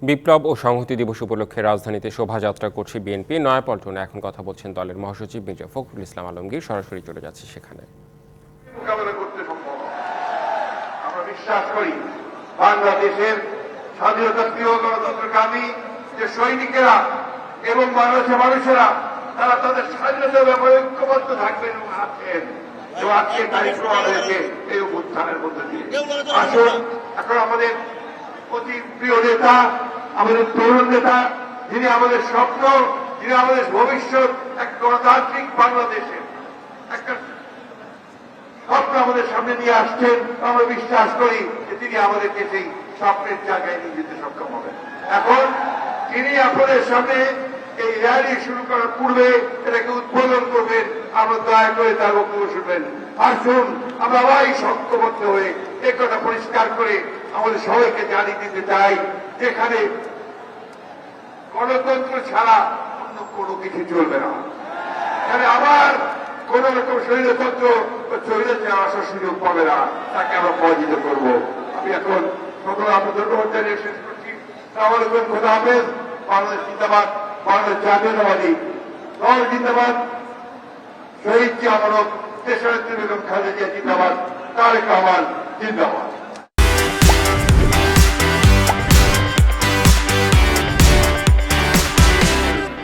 বিপ্লব ও সংহতি দিবস উপলক্ষে রাজধানীতে শোভাযাত্রা করছে বিএনপি। নয়াপল্টনে এখন কথা বলছেন দলের মহাসচিব মির্জা ফখরুল ইসলাম আলমগীর। সরাসরি চলে যাচ্ছে সেখানে। মোকাবেলা করতে সম্ভব। আমরা বিশ্বাস করি বাংলাদেশের স্বাধীনতা প্রিয় গণতন্ত্রকামী যে সৈনিকেরা এবং বাংলাদেশের মানুষেরা তারা তাদের স্বাধীনতার ব্যাপারে ঐক্যবদ্ধ থাকবেন এবং আছেন। তো আজকে তারিখ প্রমাণ হয়েছে এই অভ্যুত্থানের মধ্যে দিয়ে। আসুন এখন আমাদের অতি প্রিয় নেতা, আমাদের তরুণ নেতা, যিনি আমাদের স্বপ্ন, যিনি আমাদের ভবিষ্যৎ, এক গণতান্ত্রিক বাংলাদেশের একটা স্বপ্ন আমাদের সামনে নিয়ে আসছেন। আমরা বিশ্বাস করি যে তিনি আমাদেরকে সেই স্বপ্নের জায়গায় নিয়ে যেতে সক্ষম হবেন। এখন তিনি আপনাদের সামনে এই র্যালি শুরু করার পূর্বে এটাকে উদ্বোধন করবেন। আমরা দয়া করে তার বক্তব্য শুনবেন। আসুন আমরা সবাই শক্তবদ্ধ হয়ে এই কথা পরিষ্কার করে আমাদের সবাইকে জানিয়ে দিতে চাই, যেখানে গণতন্ত্র ছাড়া অন্য কোনো কিছু চলবে না। এখানে আবার কোন রকম স্বৈরতন্ত্র স্বৈরাচার আসার সুযোগ পাবে না, তাকে আমরা পরাজিত করব। আমি এখন সকল আপনাদের জানিয়ে শেষ করছি। আসসালামু আলাইকুম, খোদা হাফেজ। বাংলাদেশ জিন্দাবাদ, বাংলাদেশ জাতীয়তাবাদী দল জিন্দাবাদ, শহীদ জিয়া অমর, দেশনেত্রী বেগম খালেদা জিয়া জিন্দাবাদ, তারেক রহমান জিন্দাবাদ।